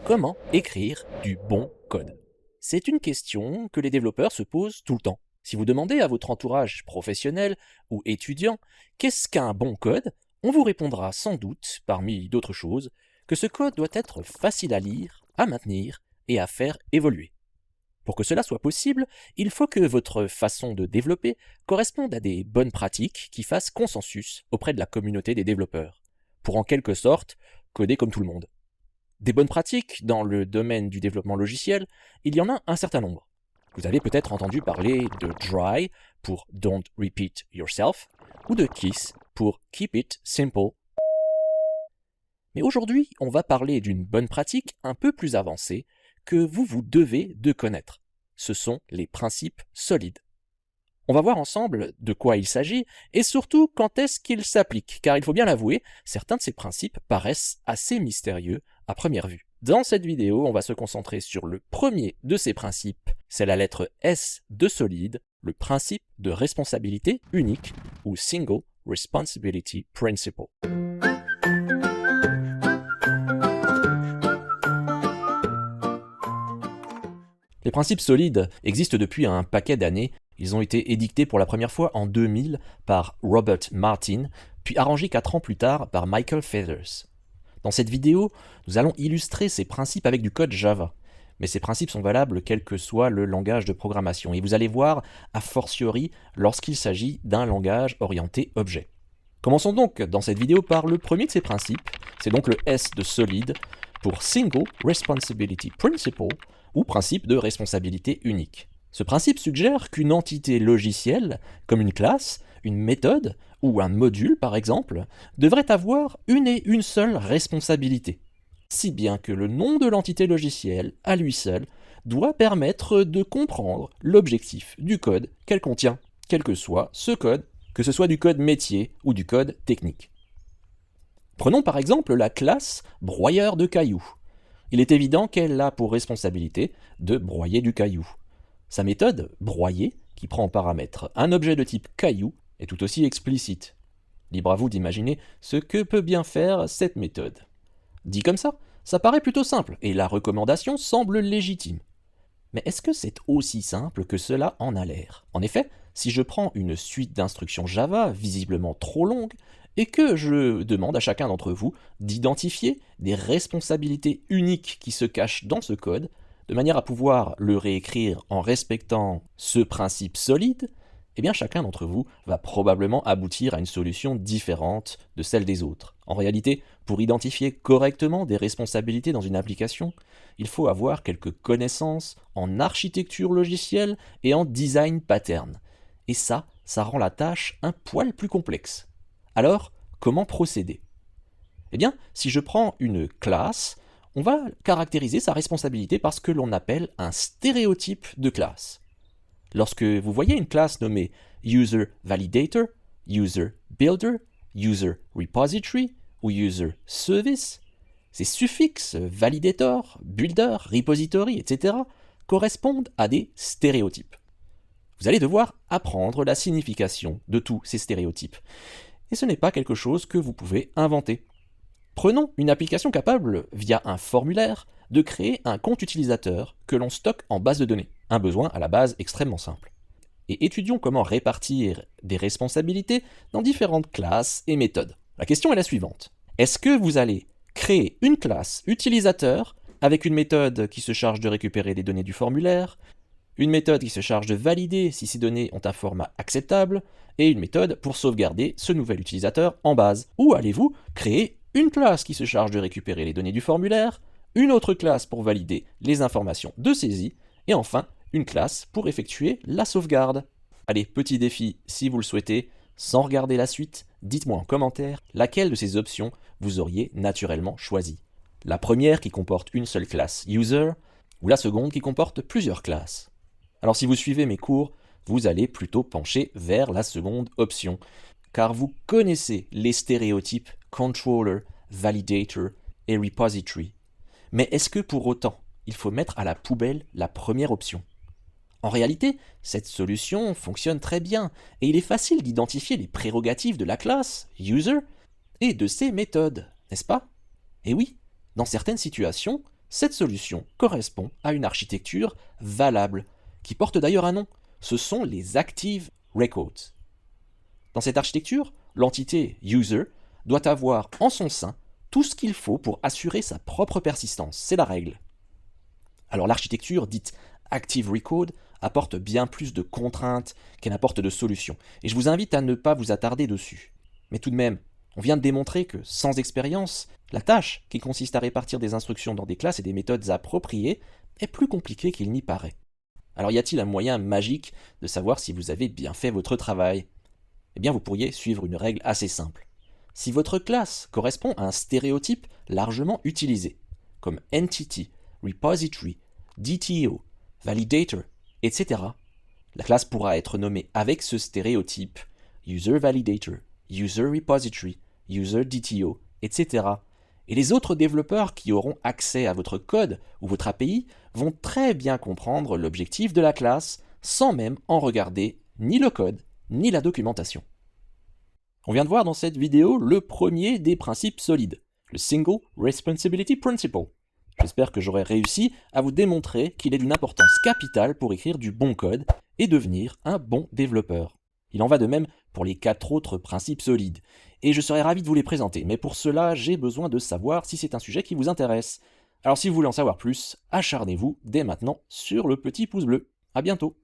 Comment écrire du bon code? C'est une question que les développeurs se posent tout le temps. Si vous demandez à votre entourage professionnel ou étudiant qu'est-ce qu'un bon code, on vous répondra sans doute, parmi d'autres choses, que ce code doit être facile à lire, à maintenir et à faire évoluer. Pour que cela soit possible, il faut que votre façon de développer corresponde à des bonnes pratiques qui fassent consensus auprès de la communauté des développeurs, pour en quelque sorte coder comme tout le monde. Des bonnes pratiques dans le domaine du développement logiciel, il y en a un certain nombre. Vous avez peut-être entendu parler de DRY pour Don't Repeat Yourself ou de KISS pour Keep It Simple. Mais aujourd'hui, on va parler d'une bonne pratique un peu plus avancée que vous devez de connaître. Ce sont les principes solides. On va voir ensemble de quoi il s'agit et surtout quand est-ce qu'ils s'appliquent, car il faut bien l'avouer, certains de ces principes paraissent assez mystérieux à première vue. Dans cette vidéo, on va se concentrer sur le premier de ces principes, c'est la lettre S de solide, le principe de responsabilité unique ou Single Responsibility Principle. Les principes solides existent depuis un paquet d'années. Ils ont été édictés pour la première fois en 2000 par Robert Martin, puis arrangés 4 ans plus tard par Michael Feathers. Dans cette vidéo, nous allons illustrer ces principes avec du code Java. Mais ces principes sont valables quel que soit le langage de programmation. Et vous allez voir, a fortiori, lorsqu'il s'agit d'un langage orienté objet. Commençons donc dans cette vidéo par le premier de ces principes. C'est donc le S de solide pour Single Responsibility Principle, ou principe de responsabilité unique. Ce principe suggère qu'une entité logicielle, comme une classe, une méthode ou un module par exemple, devrait avoir une et une seule responsabilité, si bien que le nom de l'entité logicielle, à lui seul, doit permettre de comprendre l'objectif du code qu'elle contient, quel que soit ce code, que ce soit du code métier ou du code technique. Prenons par exemple la classe broyeur de cailloux. Il est évident qu'elle a pour responsabilité de broyer du caillou. Sa méthode, broyer, qui prend en paramètre un objet de type caillou, est tout aussi explicite. Libre à vous d'imaginer ce que peut bien faire cette méthode. Dit comme ça paraît plutôt simple, et la recommandation semble légitime. Mais est-ce que c'est aussi simple que cela en a l'air? En effet, si je prends une suite d'instructions Java visiblement trop longue, et que je demande à chacun d'entre vous d'identifier des responsabilités uniques qui se cachent dans ce code, de manière à pouvoir le réécrire en respectant ce principe solide, eh bien chacun d'entre vous va probablement aboutir à une solution différente de celle des autres. En réalité, pour identifier correctement des responsabilités dans une application, il faut avoir quelques connaissances en architecture logicielle et en design pattern. Et ça rend la tâche un poil plus complexe. Alors, comment procéder? Eh bien, si je prends une classe, on va caractériser sa responsabilité par ce que l'on appelle un stéréotype de classe. Lorsque vous voyez une classe nommée User Validator, User Builder, User Repository ou User Service, ces suffixes Validator, Builder, Repository, etc. correspondent à des stéréotypes. Vous allez devoir apprendre la signification de tous ces stéréotypes. Et ce n'est pas quelque chose que vous pouvez inventer. Prenons une application capable, via un formulaire, de créer un compte utilisateur que l'on stocke en base de données, un besoin à la base extrêmement simple. Et étudions comment répartir des responsabilités dans différentes classes et méthodes. La question est la suivante. Est-ce que vous allez créer une classe utilisateur avec une méthode qui se charge de récupérer les données du formulaire, une méthode qui se charge de valider si ces données ont un format acceptable, et une méthode pour sauvegarder ce nouvel utilisateur en base? Ou allez-vous créer une classe qui se charge de récupérer les données du formulaire, une autre classe pour valider les informations de saisie, et enfin une classe pour effectuer la sauvegarde? Allez, petit défi si vous le souhaitez, sans regarder la suite, dites-moi en commentaire laquelle de ces options vous auriez naturellement choisi. La première qui comporte une seule classe user, ou la seconde qui comporte plusieurs classes. Alors si vous suivez mes cours, vous allez plutôt pencher vers la seconde option, car vous connaissez les stéréotypes controller, validator et repository. Mais est-ce que pour autant, il faut mettre à la poubelle la première option? En réalité, cette solution fonctionne très bien, et il est facile d'identifier les prérogatives de la classe user et de ses méthodes, n'est-ce pas? Et oui, dans certaines situations, Cette solution correspond à une architecture valable, qui porte d'ailleurs un nom. Ce sont les Active Records. Dans cette architecture, l'entité user doit avoir en son sein tout ce qu'il faut pour assurer sa propre persistance. C'est la règle. Alors l'architecture dite Active Record apporte bien plus de contraintes qu'elle apporte de solutions. Et je vous invite à ne pas vous attarder dessus. Mais tout de même, on vient de démontrer que, sans expérience, la tâche qui consiste à répartir des instructions dans des classes et des méthodes appropriées est plus compliquée qu'il n'y paraît. Alors y a-t-il un moyen magique de savoir si vous avez bien fait votre travail? Eh bien vous pourriez suivre une règle assez simple. Si votre classe correspond à un stéréotype largement utilisé, comme Entity, Repository, DTO, Validator, etc., la classe pourra être nommée avec ce stéréotype User Validator, User Repository, User DTO, etc. Et les autres développeurs qui auront accès à votre code ou votre API vont très bien comprendre l'objectif de la classe sans même en regarder ni le code ni la documentation. On vient de voir dans cette vidéo le premier des principes solides, le Single Responsibility Principle. J'espère que j'aurai réussi à vous démontrer qu'il est d'une importance capitale pour écrire du bon code et devenir un bon développeur. Il en va de même pour les 4 autres principes solides, et je serais ravi de vous les présenter, mais pour cela, j'ai besoin de savoir si c'est un sujet qui vous intéresse. Alors si vous voulez en savoir plus, acharnez-vous dès maintenant sur le petit pouce bleu. À bientôt!